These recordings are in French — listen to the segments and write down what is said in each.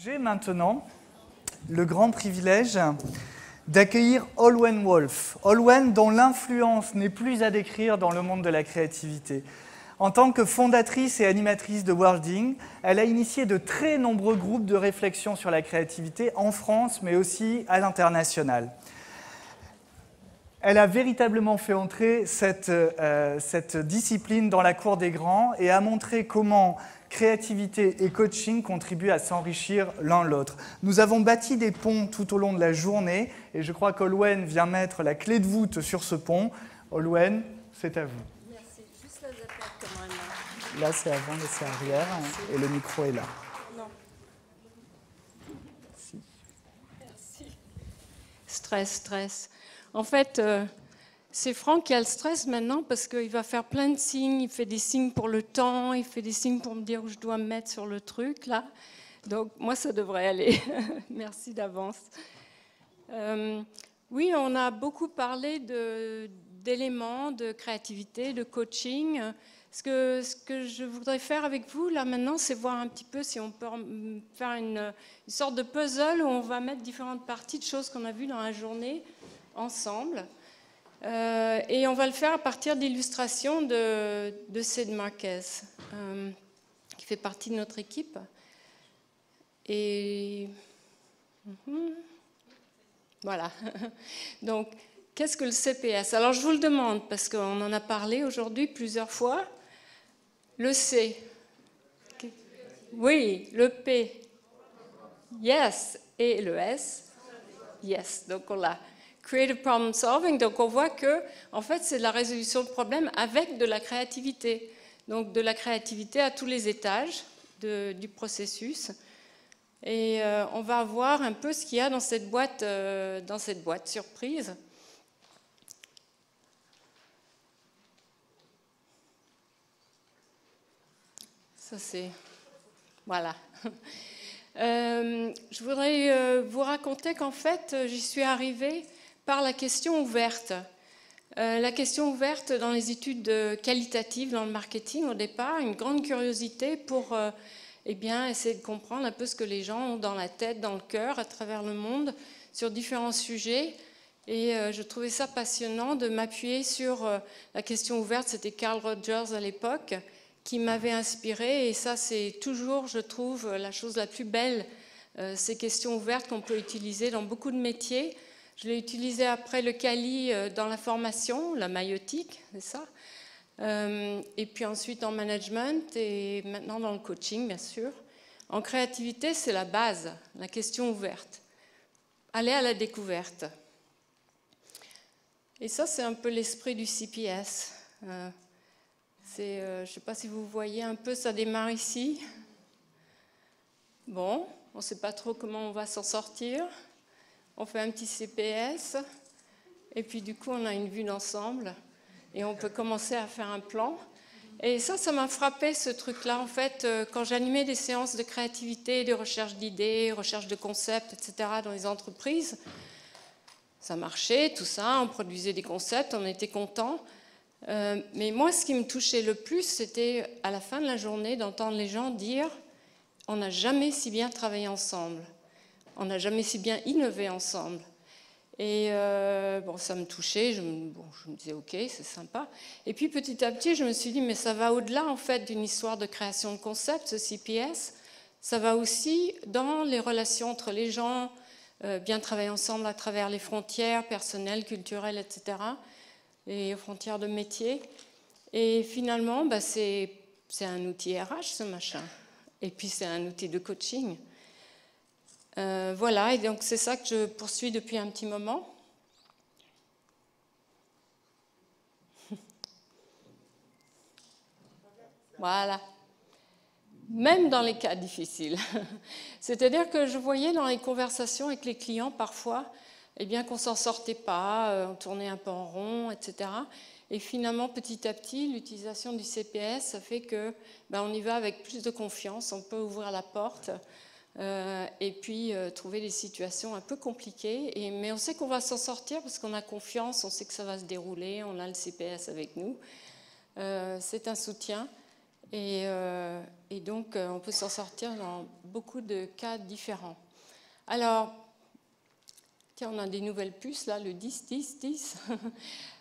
J'ai maintenant le grand privilège d'accueillir Olwen Wolf. Olwen, dont l'influence n'est plus à décrire dans le monde de la créativité. En tant que fondatrice et animatrice de Worlding, elle a initié de très nombreux groupes de réflexion sur la créativité en France, mais aussi à l'international. Elle a véritablement fait entrer cette discipline dans la cour des grands et a montré comment créativité et coaching contribuent à s'enrichir l'un l'autre. Nous avons bâti des ponts tout au long de la journée et je crois qu'Olwen vient mettre la clé de voûte sur ce pont. Olwen, c'est à vous. Merci. Juste la zapette quand même. Là, c'est avant, là, c'est arrière et le micro est là. Non. Si. Merci. Stress. En fait, c'est Franck qui a le stress maintenant parce qu'il va faire plein de signes. Il fait des signes pour le temps, il fait des signes pour me dire où je dois me mettre sur le truc, là. Donc, moi, ça devrait aller. Merci d'avance. Oui, on a beaucoup parlé d'éléments, de créativité, de coaching. Ce que je voudrais faire avec vous, là, maintenant, c'est voir un petit peu si on peut faire une sorte de puzzle où on va mettre différentes parties de choses qu'on a vues dans la journée ensemble. Et on va le faire à partir d'illustrations de Sid Marquez, qui fait partie de notre équipe. Et voilà. Donc, qu'est-ce que le CPS? Alors, je vous le demande, parce qu'on en a parlé aujourd'hui plusieurs fois. Le C. Oui, le P. Yes. Et le S. Yes. Donc, on l'a. Creative Problem Solving, donc on voit que en fait, c'est de la résolution de problèmes avec de la créativité. Donc de la créativité à tous les étages du processus. Et on va voir un peu ce qu'il y a dans cette boîte surprise. Ça c'est... Voilà. Je voudrais vous raconter qu'en fait, j'y suis arrivée par la question ouverte. La question ouverte dans les études qualitatives, dans le marketing au départ, une grande curiosité pour essayer de comprendre un peu ce que les gens ont dans la tête, dans le cœur, à travers le monde, sur différents sujets. Et je trouvais ça passionnant de m'appuyer sur la question ouverte. C'était Carl Rogers à l'époque qui m'avait inspirée. Et ça, c'est toujours, je trouve, la chose la plus belle, ces questions ouvertes qu'on peut utiliser dans beaucoup de métiers. Je l'ai utilisé après le Cali dans la formation, la maïotique, c'est ça. Et puis ensuite en management et maintenant dans le coaching, bien sûr. En créativité, c'est la base, la question ouverte. Aller à la découverte. Et ça, c'est un peu l'esprit du CPS. Je ne sais pas si vous voyez un peu, ça démarre ici. Bon, on ne sait pas trop comment on va s'en sortir. On fait un petit CPS, et puis du coup, on a une vue d'ensemble, et on peut commencer à faire un plan. Et ça m'a frappé, ce truc-là, en fait, quand j'animais des séances de créativité, de recherche d'idées, recherche de concepts, etc., dans les entreprises. Ça marchait, tout ça, on produisait des concepts, on était contents. Mais moi, ce qui me touchait le plus, c'était à la fin de la journée d'entendre les gens dire « on n'a jamais si bien travaillé ensemble ». On n'a jamais si bien innové ensemble. Et ça me touchait, je me disais ok, c'est sympa. Et puis petit à petit, je me suis dit, mais ça va au-delà en fait d'une histoire de création de concepts, ce CPS. Ça va aussi dans les relations entre les gens, bien travailler ensemble à travers les frontières personnelles, culturelles, etc. Les frontières de métier. Et finalement, c'est un outil RH, ce machin. Et puis c'est un outil de coaching. Voilà, et donc c'est ça que je poursuis depuis un petit moment. Voilà. Même dans les cas difficiles. C'est-à-dire que je voyais dans les conversations avec les clients parfois, qu'on ne s'en sortait pas, on tournait un peu en rond, etc. Et finalement, petit à petit, l'utilisation du CPS, ça fait que on y va avec plus de confiance, on peut ouvrir la porte. Et puis trouver des situations un peu compliquées, mais on sait qu'on va s'en sortir parce qu'on a confiance, on sait que ça va se dérouler, on a le CPS avec nous, c'est un soutien Et donc, on peut s'en sortir dans beaucoup de cas différents. Alors, tiens, on a des nouvelles puces, là, le 10, 10, 10.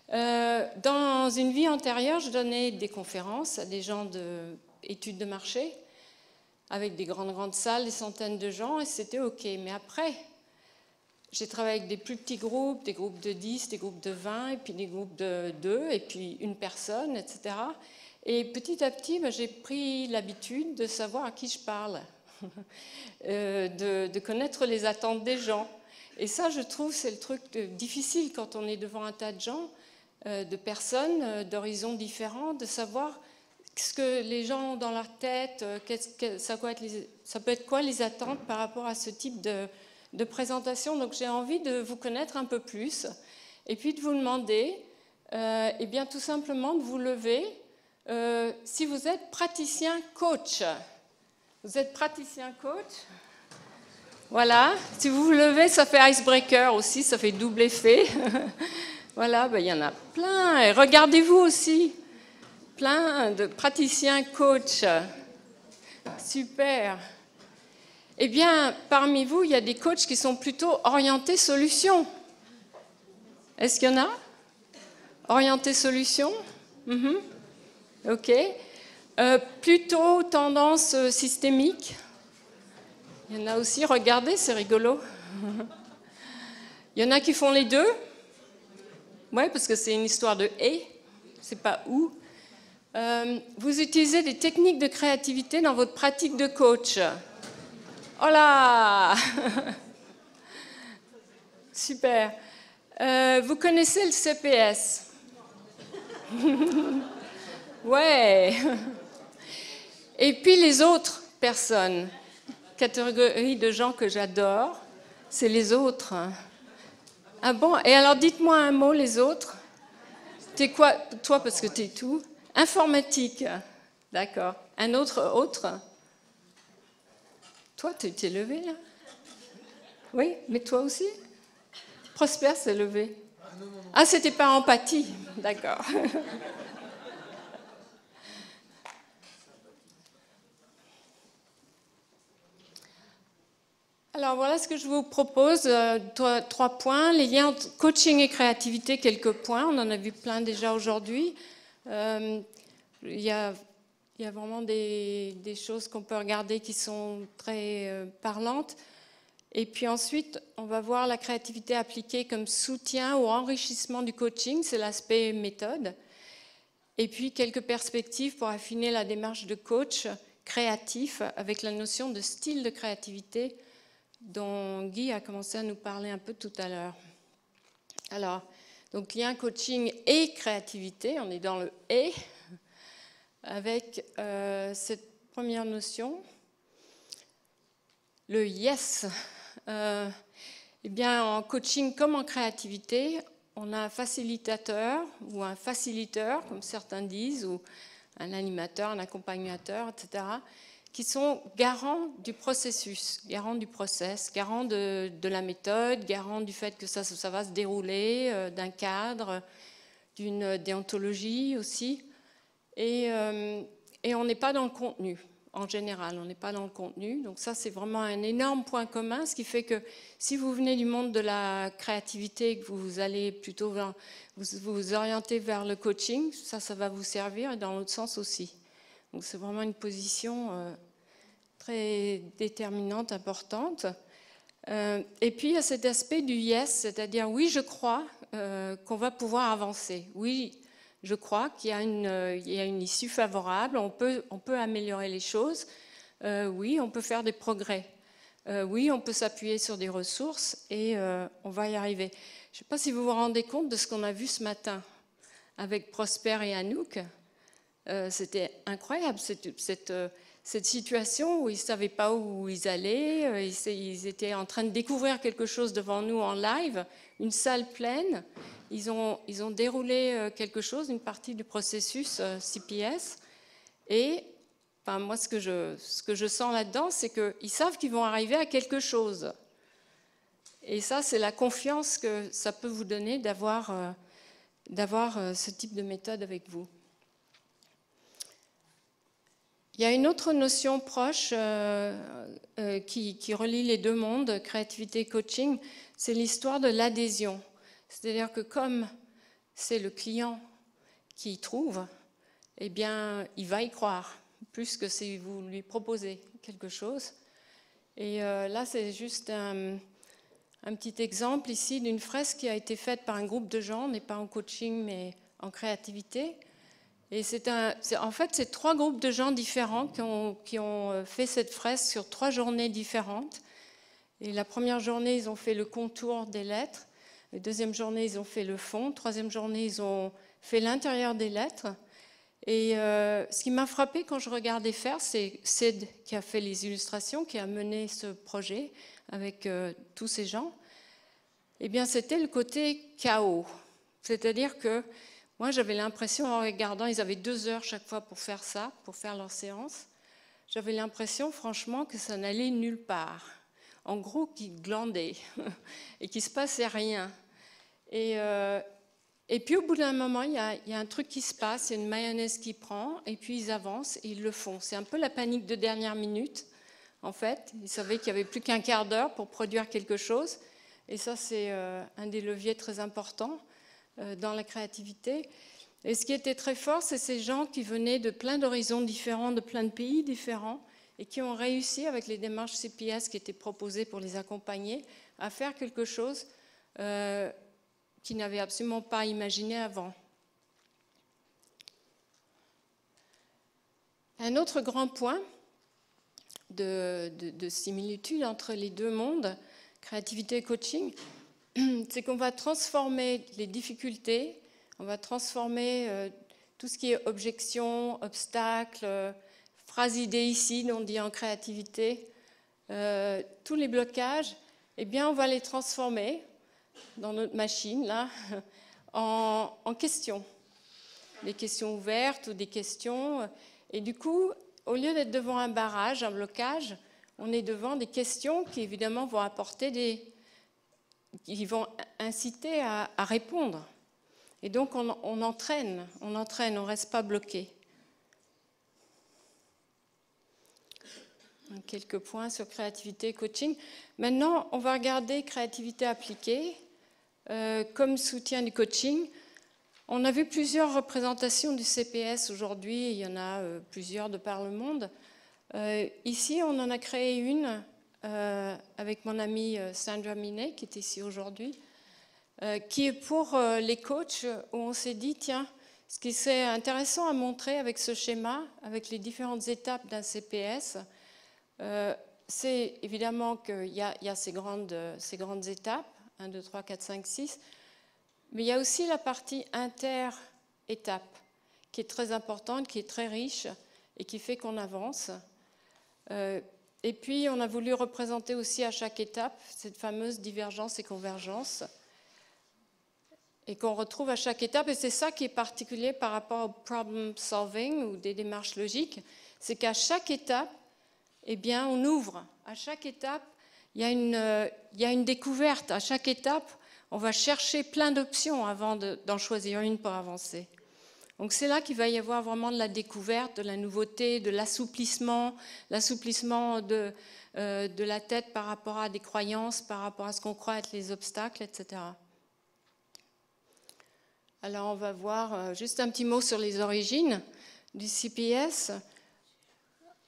Dans une vie antérieure, je donnais des conférences à des gens d'études de marché, avec des grandes salles, des centaines de gens, et c'était OK. Mais après, j'ai travaillé avec des plus petits groupes, des groupes de 10, des groupes de 20, et puis des groupes de 2, et puis une personne, etc. Et petit à petit, j'ai pris l'habitude de savoir à qui je parle, de connaître les attentes des gens. Et ça, je trouve, c'est le truc difficile quand on est devant un tas de gens, de personnes, d'horizons différents, de savoir ce que les gens ont dans leur tête, ça peut être quoi les attentes par rapport à ce type de présentation. Donc j'ai envie de vous connaître un peu plus et puis de vous demander, eh bien tout simplement de vous lever si vous êtes praticien coach. Vous êtes praticien coach? Voilà, si vous vous levez, ça fait icebreaker aussi, ça fait double effet. Voilà, il y en a plein. Et regardez-vous aussi, plein de praticiens coach. Super. Eh bien, parmi vous, il y a des coachs qui sont plutôt orientés solutions. Est-ce qu'il y en a? Orientés solutions? OK. Plutôt tendance systémique? Il y en a aussi, regardez, c'est rigolo. Il y en a qui font les deux? Oui, parce que c'est une histoire de « et », c'est pas « où ». Vous utilisez des techniques de créativité dans votre pratique de coach. Oh là! Super. Vous connaissez le CPS? Ouais. Et puis les autres personnes, catégorie de gens que j'adore, c'est les autres. Ah bon? Et alors dites-moi un mot, les autres. T'es quoi? Toi, parce que t'es tout. Informatique. D'accord. Un autre? Toi, tu t'es levé là? Oui, mais toi aussi? Prosper s'est levé. Ah, c'était pas empathie. D'accord. Alors voilà ce que je vous propose, 3 points. Les liens entre coaching et créativité, quelques points. On en a vu plein déjà aujourd'hui. Il y a vraiment des choses qu'on peut regarder qui sont très parlantes. Et puis ensuite, on va voir la créativité appliquée comme soutien ou enrichissement du coaching, c'est l'aspect méthode. Et puis quelques perspectives pour affiner la démarche de coach créatif avec la notion de style de créativité dont Guy a commencé à nous parler un peu tout à l'heure. Alors, donc lien coaching et créativité, on est dans le « et » avec cette première notion, le « yes ». Eh bien, en coaching comme en créativité, on a un facilitateur ou un faciliteur, comme certains disent, ou un animateur, un accompagnateur, etc., qui sont garants du processus, garants du process, garants de la méthode, garants du fait que ça va se dérouler, d'un cadre, d'une déontologie aussi. Et on n'est pas dans le contenu. En général, on n'est pas dans le contenu. Donc ça, c'est vraiment un énorme point commun, ce qui fait que si vous venez du monde de la créativité et que vous allez plutôt vous orienter vers le coaching, ça va vous servir, et dans l'autre sens aussi. Donc c'est vraiment une position très déterminante, importante. Et puis il y a cet aspect du yes, c'est-à-dire oui, je crois qu'on va pouvoir avancer. Oui, je crois qu'il y a une issue favorable, on peut améliorer les choses, oui, on peut faire des progrès, oui, on peut s'appuyer sur des ressources et on va y arriver. Je ne sais pas si vous vous rendez compte de ce qu'on a vu ce matin avec Prosper et Anouk. C'était incroyable cette situation où ils ne savaient pas où ils allaient, ils étaient en train de découvrir quelque chose devant nous en live, une salle pleine. Ils ont déroulé quelque chose, une partie du processus CPS. Et enfin, moi, ce que je sens là-dedans, c'est qu'ils savent qu'ils vont arriver à quelque chose. Et ça, c'est la confiance que ça peut vous donner d'avoir ce type de méthode avec vous. Il y a une autre notion proche qui relie les deux mondes, créativité et coaching, c'est l'histoire de l'adhésion. C'est-à-dire que comme c'est le client qui trouve, eh bien, il va y croire, plus que si vous lui proposez quelque chose. Et là, c'est juste un petit exemple ici d'une fresque qui a été faite par un groupe de gens, mais pas en coaching, mais en créativité. Et en fait, c'est 3 groupes de gens différents qui ont fait cette fresque sur 3 journées différentes. Et la première journée, ils ont fait le contour des lettres. La deuxième journée, ils ont fait le fond. Troisième journée, ils ont fait l'intérieur des lettres. Et ce qui m'a frappé quand je regardais faire, c'est Sid qui a fait les illustrations, qui a mené ce projet avec tous ces gens. Eh bien, c'était le côté chaos. C'est-à-dire que moi, j'avais l'impression, en regardant, ils avaient 2 heures chaque fois pour faire ça, pour faire leur séance. J'avais l'impression, franchement, que ça n'allait nulle part. En gros, qu'ils glandaient et qu'il ne se passait rien. Et puis, au bout d'un moment, il y a un truc qui se passe, il y a une mayonnaise qui prend, et puis ils avancent et ils le font. C'est un peu la panique de dernière minute, en fait. Ils savaient qu'il n'y avait plus qu'un quart d'heure pour produire quelque chose. Et ça, c'est un des leviers très importants dans la créativité. Et ce qui était très fort, c'est ces gens qui venaient de plein d'horizons différents, de plein de pays différents, et qui ont réussi, avec les démarches CPS qui étaient proposées pour les accompagner, à faire quelque chose qu'ils n'avaient absolument pas imaginé avant. Un autre grand point de similitude entre les deux mondes, créativité et coaching, c'est qu'on va transformer les difficultés, on va transformer tout ce qui est objection, obstacle, phrase idéicide, on dit en créativité, tous les blocages, eh bien on va les transformer dans notre machine là, en questions. Des questions ouvertes ou des questions. Et du coup, au lieu d'être devant un barrage, un blocage, on est devant des questions qui évidemment vont apporter qui vont inciter à répondre. Et donc on entraîne, on ne reste pas bloqué. Quelques points sur créativité et coaching. Maintenant, on va regarder créativité appliquée comme soutien du coaching. On a vu plusieurs représentations du CPS aujourd'hui, il y en a plusieurs de par le monde. Ici, on en a créé une avec mon amie Sandra Minet, qui est ici aujourd'hui, qui est pour les coachs, où on s'est dit, tiens, ce qui serait intéressant à montrer avec ce schéma, avec les différentes étapes d'un CPS, c'est évidemment qu'il y a ces grandes étapes, 1, 2, 3, 4, 5, 6, mais il y a aussi la partie inter-étape, qui est très importante, qui est très riche et qui fait qu'on avance. Et puis, on a voulu représenter aussi à chaque étape cette fameuse divergence et convergence, et qu'on retrouve à chaque étape. Et c'est ça qui est particulier par rapport au problem solving ou des démarches logiques, c'est qu'à chaque étape, eh bien, on ouvre. À chaque étape, il y a une découverte. À chaque étape, on va chercher plein d'options avant d'en choisir une pour avancer. Donc c'est là qu'il va y avoir vraiment de la découverte, de la nouveauté, de l'assouplissement de la tête par rapport à des croyances, par rapport à ce qu'on croit être les obstacles, etc. Alors on va voir juste un petit mot sur les origines du CPS.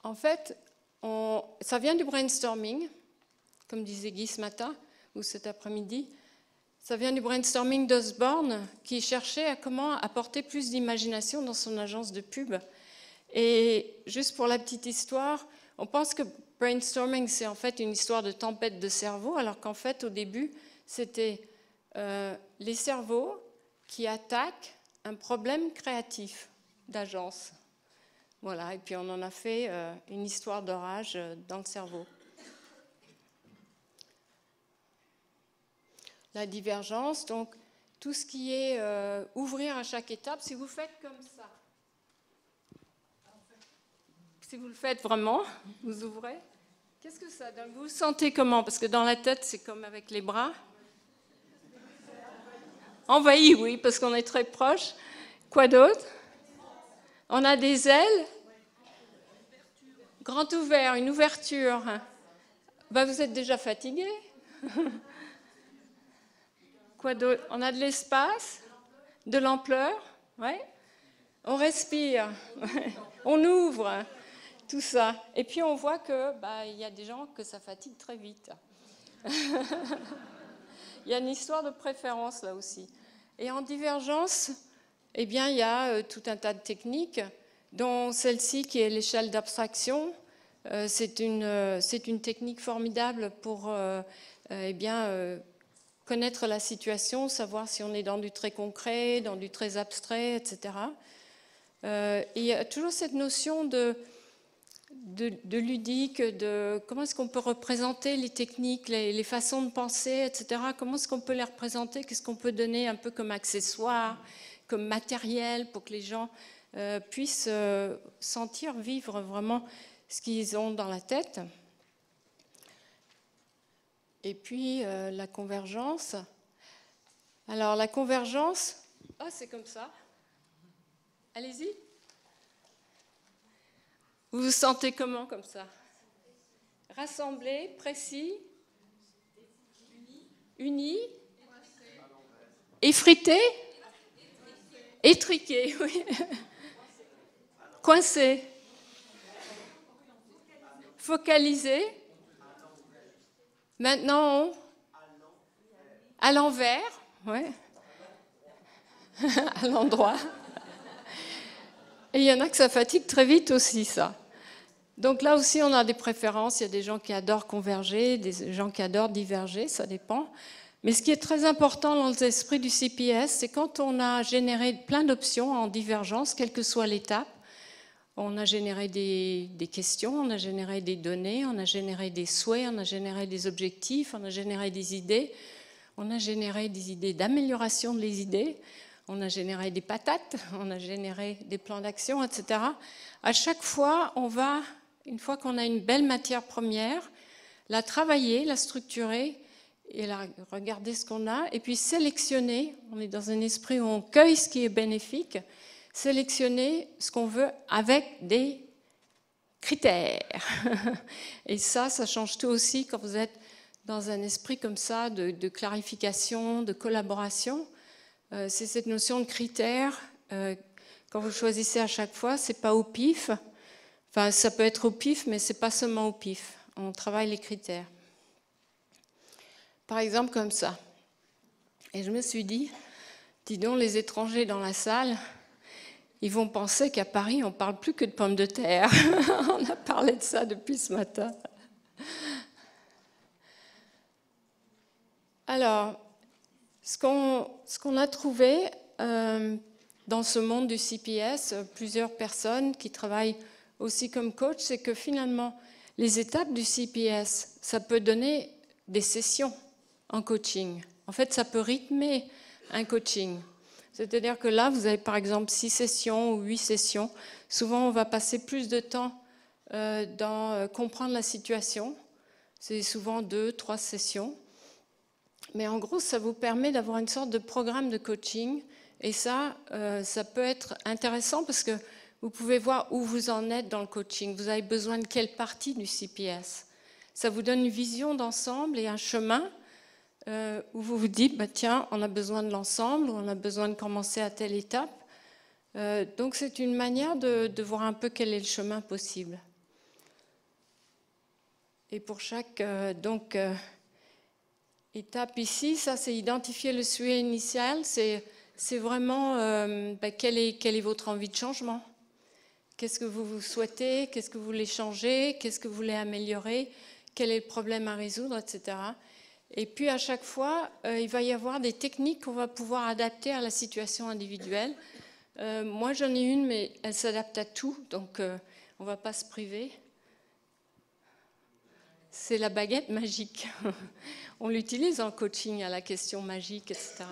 En fait, ça vient du brainstorming, comme disait Guy ce matin ou cet après-midi. Ça vient du brainstorming d'Osborne qui cherchait à comment apporter plus d'imagination dans son agence de pub. Et juste pour la petite histoire, on pense que brainstorming, c'est en fait une histoire de tempête de cerveau, alors qu'en fait, au début, c'était les cerveaux qui attaquent un problème créatif d'agence. Voilà, et puis on en a fait une histoire d'orage dans le cerveau. La divergence, donc tout ce qui est ouvrir à chaque étape, si vous faites comme ça, si vous le faites vraiment, vous ouvrez, qu'est-ce que ça donne? Vous vous sentez comment? Parce que dans la tête, c'est comme avec les bras. Envahi, oui, parce qu'on est très proche. Quoi d'autre? On a des ailes. Grand ouvert, une ouverture. Ben, vous êtes déjà fatigué. Quoi d'autre? On a de l'espace, de l'ampleur, ouais. On respire, on ouvre, tout ça. Et puis on voit que il y a des gens que ça fatigue très vite. Il y a une histoire de préférence là aussi. Et en divergence, eh bien, il y a tout un tas de techniques, dont celle-ci qui est l'échelle d'abstraction. C'est une technique formidable pour connaître la situation, savoir si on est dans du très concret, dans du très abstrait, etc. Et il y a toujours cette notion de ludique, de comment est-ce qu'on peut représenter les techniques, les façons de penser, etc. Comment est-ce qu'on peut les représenter, qu'est-ce qu'on peut donner un peu comme accessoire, comme matériel pour que les gens puissent sentir, vivre vraiment ce qu'ils ont dans la tête. Et puis la convergence. Alors la convergence, c'est comme ça. Allez-y. Vous vous sentez comment comme ça? Rassemblé, précis, uni, effrité, étriqué, oui. Coincé, focalisé. Maintenant, à l'envers, ouais. À l'endroit. Et il y en a que ça fatigue très vite aussi, ça. Donc là aussi, on a des préférences. Il y a des gens qui adorent converger, des gens qui adorent diverger, ça dépend. Mais ce qui est très important dans l'esprit du CPS, c'est quand on a généré plein d'options en divergence, quelle que soit l'étape, on a généré des questions, on a généré des données, on a généré des souhaits, on a généré des objectifs, on a généré des idées, on a généré des idées d'amélioration des idées, on a généré des patates, on a généré des plans d'action, etc. À chaque fois, on va, une fois qu'on a une belle matière première, la travailler, la structurer, et regarder ce qu'on a, et puis sélectionner, on est dans un esprit où on cueille ce qui est bénéfique, sélectionner ce qu'on veut avec des critères. Et ça change tout aussi quand vous êtes dans un esprit comme ça de clarification, de collaboration. C'est cette notion de critères. Quand vous choisissez à chaque fois, c'est pas au pif. Enfin, ça peut être au pif, mais c'est pas seulement au pif. On travaille les critères. Par exemple, comme ça. Et je me suis dit, dis donc, les étrangers dans la salle, ils vont penser qu'à Paris, on ne parle plus que de pommes de terre. On a parlé de ça depuis ce matin. Alors, ce qu'on a trouvé dans ce monde du CPS, plusieurs personnes qui travaillent aussi comme coach, c'est que finalement, les étapes du CPS, ça peut donner des sessions en coaching. En fait, ça peut rythmer un coaching. C'est-à-dire que là, vous avez par exemple 6 sessions ou 8 sessions. Souvent, on va passer plus de temps dans comprendre la situation. C'est souvent 2, 3 sessions. Mais en gros, ça vous permet d'avoir une sorte de programme de coaching. Et ça peut être intéressant parce que vous pouvez voir où vous en êtes dans le coaching. Vous avez besoin de quelle partie du CPS? Ça vous donne une vision d'ensemble et un chemin où vous vous dites, tiens, on a besoin de l'ensemble, ou on a besoin de commencer à telle étape. Donc c'est une manière de voir un peu quel est le chemin possible. Et pour chaque étape ici, ça c'est identifier le souhait initial, c'est vraiment quelle est votre envie de changement. Qu'est-ce que vous souhaitez, qu'est-ce que vous voulez changer, qu'est-ce que vous voulez améliorer, quel est le problème à résoudre, etc. Et puis à chaque fois, il va y avoir des techniques qu'on va pouvoir adapter à la situation individuelle. Moi j'en ai une, mais elle s'adapte à tout, donc on ne va pas se priver. C'est la baguette magique. On l'utilise en coaching à la question magique, etc.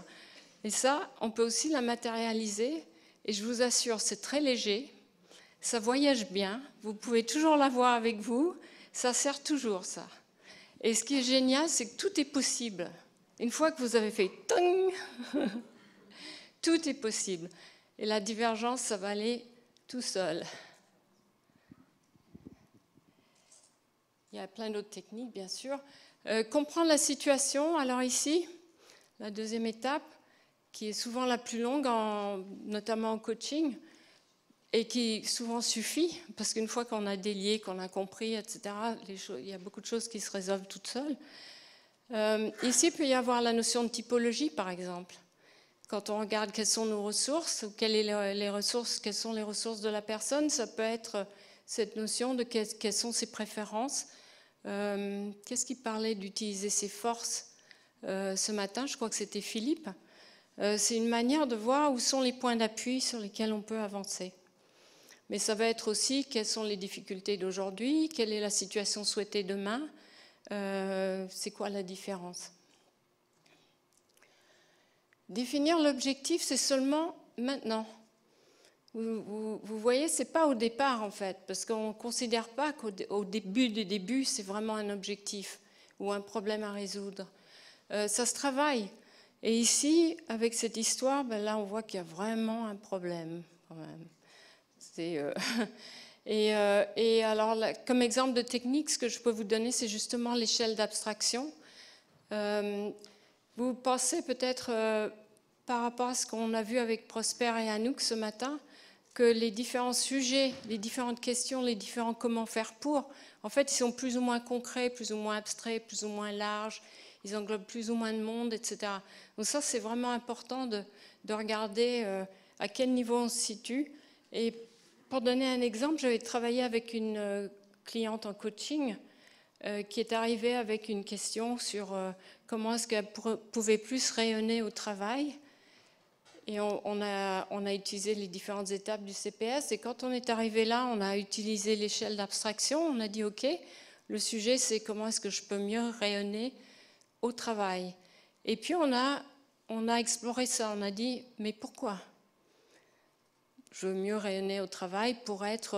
Et ça, on peut aussi la matérialiser. Et je vous assure, c'est très léger. Ça voyage bien. Vous pouvez toujours l'avoir avec vous. Ça sert toujours, ça. Et ce qui est génial, c'est que tout est possible. Une fois que vous avez fait « tong », tout est possible. Et la divergence, ça va aller tout seul. Il y a plein d'autres techniques, bien sûr. Comprendre la situation. Alors ici, la deuxième étape, qui est souvent la plus longue, notamment en coaching, et qui souvent suffit, parce qu'une fois qu'on a délié, qu'on a compris, etc., il y a beaucoup de choses qui se résolvent toutes seules. Ici, il peut y avoir la notion de typologie, par exemple. Quand on regarde quelles sont nos ressources, ou quelles sont les ressources de la personne, ça peut être cette notion de quelles sont ses préférences. Qu'est-ce qui parlait d'utiliser ses forces ce matin? Je crois que c'était Philippe. C'est une manière de voir où sont les points d'appui sur lesquels on peut avancer. Mais ça va être aussi quelles sont les difficultés d'aujourd'hui, quelle est la situation souhaitée demain, c'est quoi la différence. Définir l'objectif, c'est seulement maintenant. Vous voyez, ce n'est pas au départ en fait, parce qu'on ne considère pas qu'au début du début, c'est vraiment un objectif ou un problème à résoudre. Ça se travaille. Et ici, avec cette histoire, ben là, on voit qu'il y a vraiment un problème quand même. Et alors, comme exemple de technique, ce que je peux vous donner, c'est justement l'échelle d'abstraction. Vous pensez peut-être, par rapport à ce qu'on a vu avec Prosper et Anouk ce matin, que les différents sujets, les différentes questions, les différents comment faire pour, en fait, ils sont plus ou moins concrets, plus ou moins abstraits, plus ou moins larges, ils englobent plus ou moins de monde, etc. Donc ça, c'est vraiment important de regarder à quel niveau on se situe. Et pour donner un exemple, j'avais travaillé avec une cliente en coaching qui est arrivée avec une question sur comment est-ce qu'elle pouvait plus rayonner au travail. Et on a utilisé les différentes étapes du CPS. Et quand on est arrivé là, on a utilisé l'échelle d'abstraction. On a dit, OK, le sujet, c'est comment est-ce que je peux mieux rayonner au travail. Et puis, on a exploré ça. On a dit, mais pourquoi ? Je veux mieux rayonner au travail pour être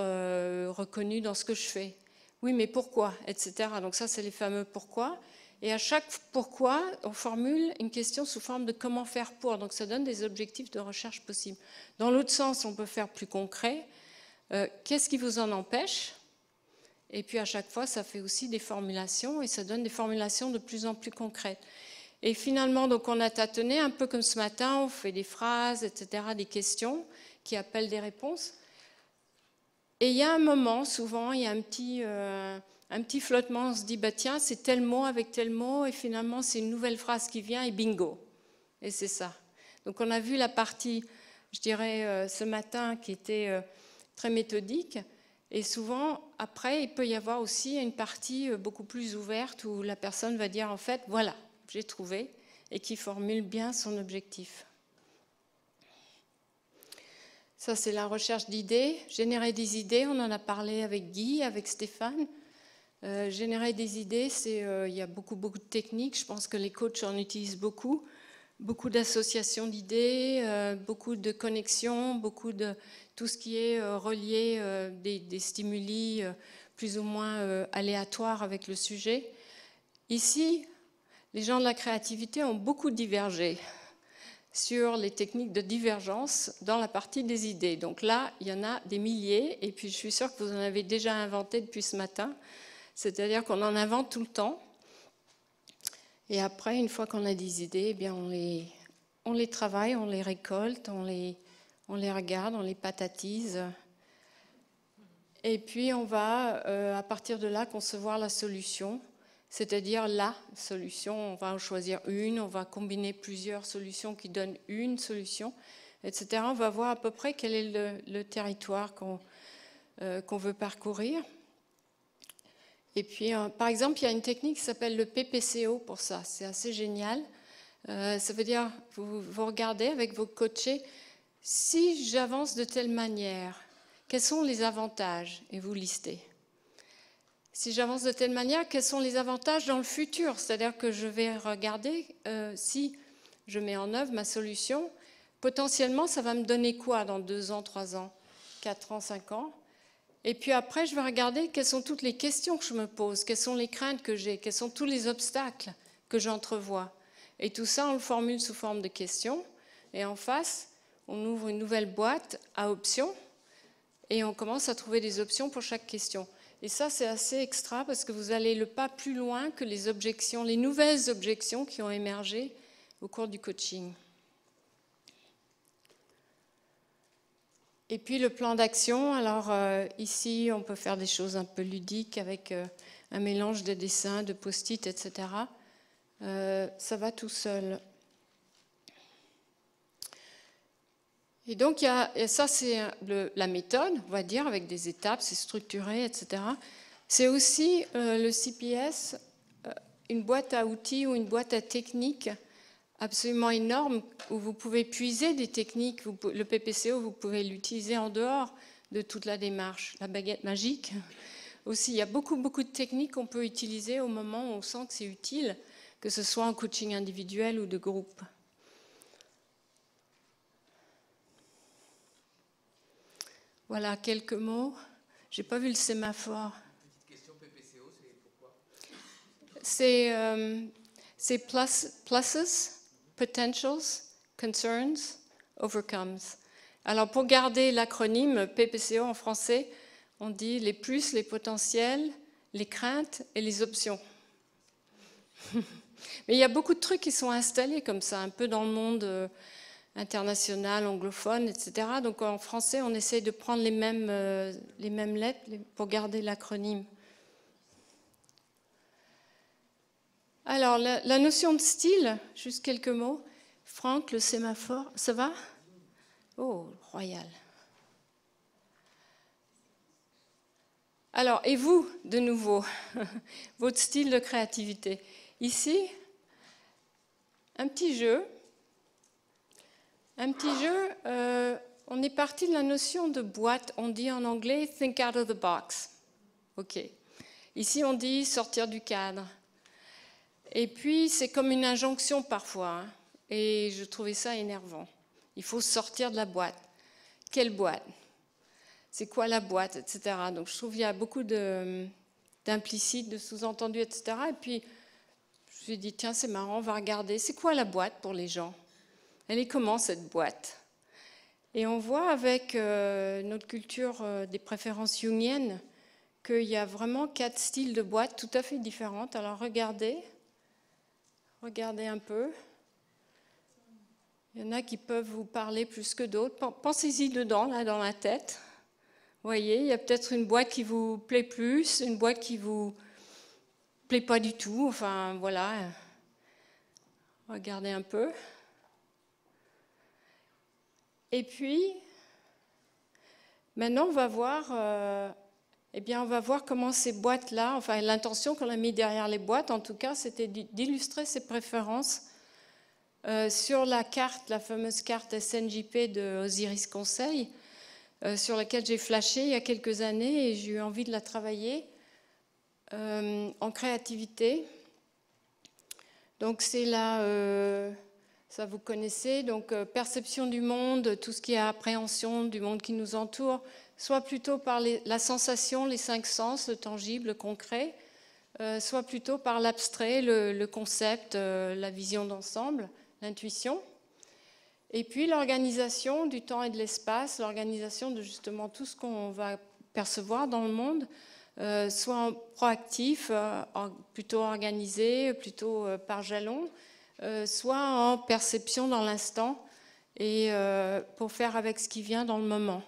reconnu dans ce que je fais. Oui, mais pourquoi ? Etc. Donc ça, c'est les fameux pourquoi. Et à chaque pourquoi, on formule une question sous forme de comment faire pour. Donc ça donne des objectifs de recherche possibles. Dans l'autre sens, on peut faire plus concret. Qu'est-ce qui vous en empêche ? Et puis à chaque fois, ça fait aussi des formulations et ça donne des formulations de plus en plus concrètes. Et finalement, donc on a tâtonné un peu comme ce matin, on fait des phrases, etc., des questions qui appellent des réponses. Et il y a un moment, souvent, il y a un petit flottement, on se dit, bah, tiens, c'est tel mot avec tel mot, et finalement, c'est une nouvelle phrase qui vient, et bingo. Et c'est ça. Donc, on a vu la partie, je dirais, ce matin, qui était très méthodique, et souvent, après, il peut y avoir aussi une partie beaucoup plus ouverte, où la personne va dire, en fait, voilà, j'ai trouvé, et qui formule bien son objectif. Ça, c'est la recherche d'idées. Générer des idées, on en a parlé avec Guy, avec Stéphane. Générer des idées, il y a beaucoup de techniques. Je pense que les coachs en utilisent beaucoup. Beaucoup d'associations d'idées, beaucoup de connexions, beaucoup de tout ce qui est relié, des stimuli plus ou moins aléatoires avec le sujet. Ici, les gens de la créativité ont beaucoup divergé sur les techniques de divergence dans la partie des idées. Donc là, il y en a des milliers, et puis je suis sûre que vous en avez déjà inventé depuis ce matin, c'est-à-dire qu'on en invente tout le temps, et après, une fois qu'on a des idées, eh bien on les travaille, on les récolte, on les regarde, on les patatise, et puis on va, à partir de là, concevoir la solution, c'est-à-dire la solution, on va en choisir une, on va combiner plusieurs solutions qui donnent une solution, etc. On va voir à peu près quel est le territoire qu'on veut parcourir. Et puis, par exemple, il y a une technique qui s'appelle le PPCO pour ça, c'est assez génial. Ça veut dire, vous regardez avec vos coachés, si j'avance de telle manière, quels sont les avantages ? Et vous listez. Si j'avance de telle manière, quels sont les avantages dans le futur? C'est-à-dire que je vais regarder si je mets en œuvre ma solution, potentiellement, ça va me donner quoi dans 2 ans, 3 ans, 4 ans, 5 ans? Et puis après, je vais regarder quelles sont toutes les questions que je me pose, quelles sont les craintes que j'ai, quels sont tous les obstacles que j'entrevois. Et tout ça, on le formule sous forme de questions. Et en face, on ouvre une nouvelle boîte à options et on commence à trouver des options pour chaque question. Et ça, c'est assez extra parce que vous allez le pas plus loin que les objections, les nouvelles objections qui ont émergé au cours du coaching. Et puis le plan d'action, alors ici, on peut faire des choses un peu ludiques avec un mélange de dessins, de post-it, etc. Ça va tout seul. Et donc, ça, c'est la méthode, on va dire, avec des étapes, c'est structuré, etc. C'est aussi le CPS, une boîte à outils ou une boîte à techniques absolument énorme où vous pouvez puiser des techniques. Le PPCO, vous pouvez l'utiliser en dehors de toute la démarche. La baguette magique aussi, il y a beaucoup de techniques qu'on peut utiliser au moment où on sent que c'est utile, que ce soit en coaching individuel ou de groupe. Voilà, quelques mots. Je n'ai pas vu le sémaphore. Petite question, PPCO, c'est pourquoi? C'est pluses, potentials, concerns, overcomes. Alors, pour garder l'acronyme PPCO en français, on dit les plus, les potentiels, les craintes et les options. Mais il y a beaucoup de trucs qui sont installés comme ça, un peu dans le monde international, anglophone, etc. Donc en français, on essaye de prendre les mêmes lettres pour garder l'acronyme. Alors, la notion de style, juste quelques mots. Franck, le sémaphore, ça va? Oh, royal. Alors, et vous, de nouveau, votre style de créativité. Ici, un petit jeu. On est parti de la notion de boîte. On dit en anglais « think out of the box ». OK. Ici, on dit « sortir du cadre ». Et puis, c'est comme une injonction parfois. Hein, et je trouvais ça énervant. Il faut sortir de la boîte. Quelle boîte? C'est quoi la boîte, etc. Donc, je trouve qu'il y a beaucoup d'implicites, de sous-entendus, etc. Et puis, je me suis dit, tiens, c'est marrant, on va regarder. C'est quoi la boîte pour les gens? Elle est comment, cette boîte? Et on voit avec notre culture des préférences jungiennes qu'il y a vraiment 4 styles de boîtes tout à fait différentes. Alors, regardez un peu. Il y en a qui peuvent vous parler plus que d'autres. Pensez-y dedans, là, dans la tête. Vous voyez, il y a peut-être une boîte qui vous plaît plus, une boîte qui vous plaît pas du tout. Enfin, voilà. Regardez un peu. Et puis, maintenant, on va voir comment ces boîtes-là, enfin, l'intention qu'on a mis derrière les boîtes, en tout cas, c'était d'illustrer ces préférences sur la carte, la fameuse carte SNJP de Osiris Conseil, sur laquelle j'ai flashé il y a quelques années et j'ai eu envie de la travailler en créativité. Donc c'est là, ça vous connaissez, donc perception du monde, tout ce qui est appréhension du monde qui nous entoure, soit plutôt par la sensation, les 5 sens, le tangible, le concret, soit plutôt par l'abstrait, le concept, la vision d'ensemble, l'intuition. Et puis l'organisation du temps et de l'espace, l'organisation de justement tout ce qu'on va percevoir dans le monde, soit en proactif, plutôt organisé, plutôt par jalon, soit en perception dans l'instant et pour faire avec ce qui vient dans le moment.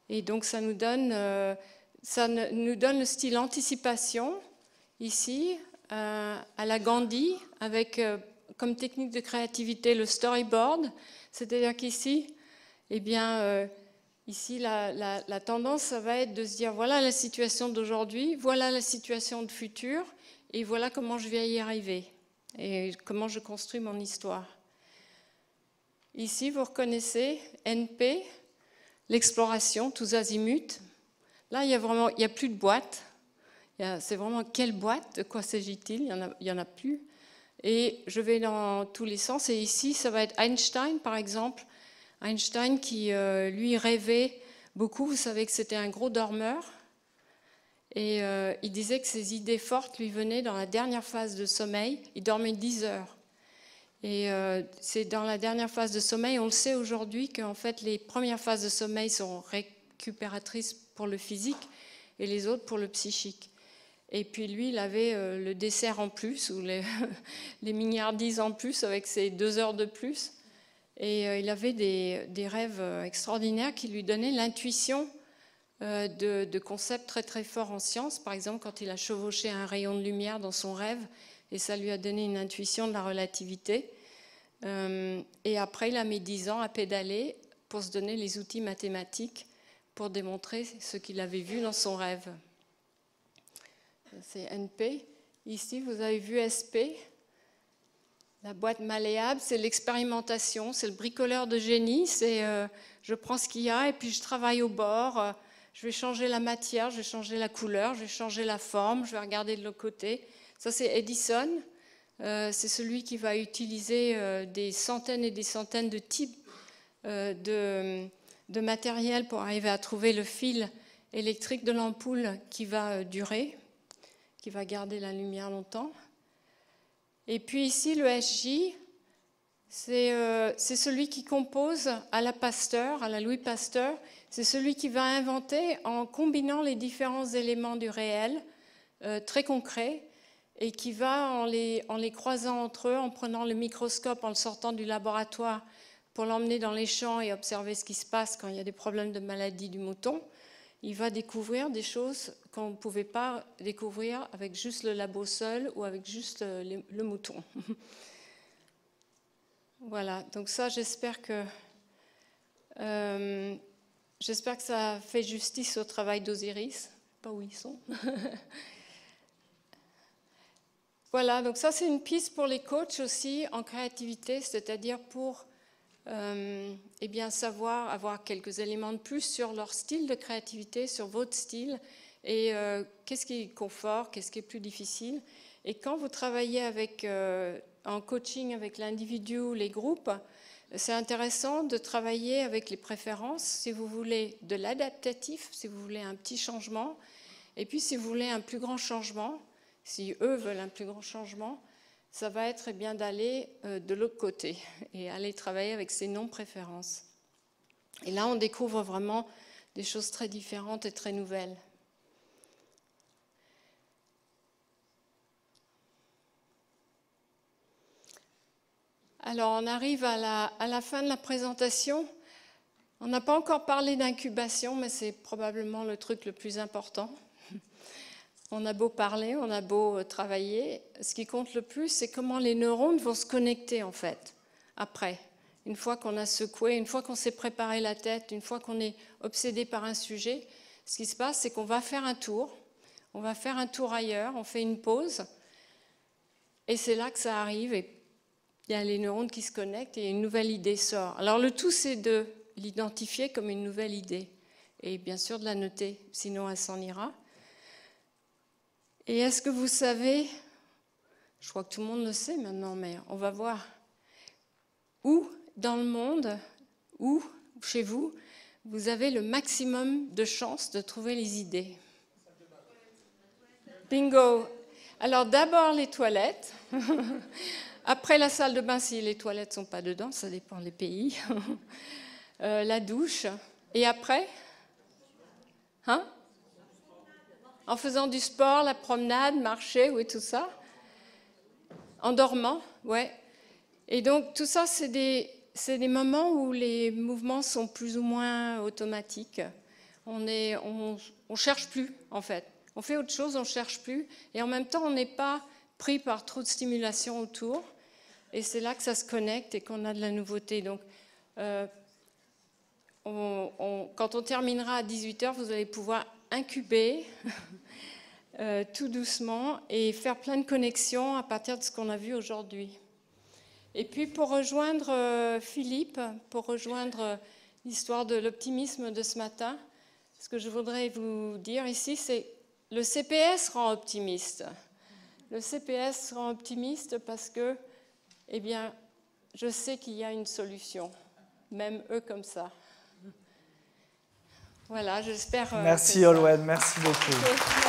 Et donc ça nous donne le style anticipation ici à la Gandhi avec comme technique de créativité le storyboard, c'est-à-dire qu'ici, eh bien, ici la tendance, ça va être de se dire voilà la situation d'aujourd'hui, voilà la situation de futur, et voilà comment je vais y arriver, et comment je construis mon histoire. Ici, vous reconnaissez NP, l'exploration, tous azimuts. Là, il n'y a plus de boîte. C'est vraiment quelle boîte, de quoi s'agit-il? Il n'y en a plus. Et je vais dans tous les sens. Et ici, ça va être Einstein, par exemple. Einstein qui, lui, rêvait beaucoup. Vous savez que c'était un gros dormeur. Et il disait que ses idées fortes lui venaient dans la dernière phase de sommeil. Il dormait 10 heures. Et c'est dans la dernière phase de sommeil, on le sait aujourd'hui, qu'en fait, les premières phases de sommeil sont récupératrices pour le physique. et les autres pour le psychique. Et puis lui, il avait le dessert en plus, ou les mignardises en plus, avec ses 2 heures de plus. Et il avait des rêves extraordinaires qui lui donnaient l'intuition de concepts très très forts en sciences. Par exemple, quand il a chevauché un rayon de lumière dans son rêve, et ça lui a donné une intuition de la relativité. Et après, il a mis 10 ans à pédaler pour se donner les outils mathématiques pour démontrer ce qu'il avait vu dans son rêve. C'est NP. Ici, vous avez vu SP. La boîte malléable, c'est l'expérimentation, c'est le bricoleur de génie. C'est je prends ce qu'il y a et puis je travaille au bord. Je vais changer la matière, je vais changer la couleur, je vais changer la forme, je vais regarder de l'autre côté. Ça, c'est Edison. C'est celui qui va utiliser des centaines et des centaines de types de matériel pour arriver à trouver le fil électrique de l'ampoule qui va durer, qui va garder la lumière longtemps. Et puis ici, le SJ, c'est celui qui compose à la Pasteur, à la Louis Pasteur. C'est celui qui va inventer en combinant les différents éléments du réel, très concrets, et qui va, en les croisant entre eux, en prenant le microscope, en le sortant du laboratoire pour l'emmener dans les champs et observer ce qui se passe quand il y a des problèmes de maladie du mouton, il va découvrir des choses qu'on ne pouvait pas découvrir avec juste le labo seul ou avec juste le mouton. Voilà, donc ça, j'espère que ça fait justice au travail d'Osiris. Je ne sais pas où ils sont. Voilà, donc ça, c'est une piste pour les coachs aussi en créativité, c'est-à-dire pour eh bien, savoir avoir quelques éléments de plus sur leur style de créativité, sur votre style, et qu'est-ce qui est confort, qu'est-ce qui est plus difficile. Et quand vous travaillez en coaching avec l'individu ou les groupes, c'est intéressant de travailler avec les préférences, si vous voulez de l'adaptatif, si vous voulez un petit changement, et puis si vous voulez un plus grand changement, si eux veulent un plus grand changement, ça va être bien d'aller de l'autre côté et aller travailler avec ces non-préférences. Et là, on découvre vraiment des choses très différentes et très nouvelles. Alors, on arrive à la fin de la présentation. On n'a pas encore parlé d'incubation, mais c'est probablement le truc le plus important. On a beau parler, on a beau travailler, ce qui compte le plus, c'est comment les neurones vont se connecter, en fait, après. Une fois qu'on a secoué, une fois qu'on s'est préparé la tête, une fois qu'on est obsédé par un sujet, ce qui se passe, c'est qu'on va faire un tour. On va faire un tour ailleurs, on fait une pause, et c'est là que ça arrive, et il y a les neurones qui se connectent, et une nouvelle idée sort. Alors le tout, c'est de l'identifier comme une nouvelle idée, et bien sûr de la noter, sinon elle s'en ira. Et est-ce que vous savez, je crois que tout le monde le sait maintenant, mais on va voir, où dans le monde, où chez vous, vous avez le maximum de chances de trouver les idées? Bingo! Alors d'abord les toilettes, après la salle de bain si les toilettes ne sont pas dedans, ça dépend des pays, la douche, et après en faisant du sport, la promenade, marcher, oui, tout ça. En dormant, ouais. Et donc, tout ça, c'est des moments où les mouvements sont plus ou moins automatiques. On cherche plus, en fait. On fait autre chose, on cherche plus. Et en même temps, on n'est pas pris par trop de stimulation autour. Et c'est là que ça se connecte et qu'on a de la nouveauté. Donc, quand on terminera à 18h, vous allez pouvoir incuber tout doucement et faire plein de connexions à partir de ce qu'on a vu aujourd'hui. Et puis pour rejoindre Philippe, pour rejoindre l'histoire de l'optimisme de ce matin, ce que je voudrais vous dire ici, c'est le CPS rend optimiste. Le CPS rend optimiste parce que, eh bien, je sais qu'il y a une solution, même eux comme ça. Voilà, j'espère. Merci Olwen, merci beaucoup.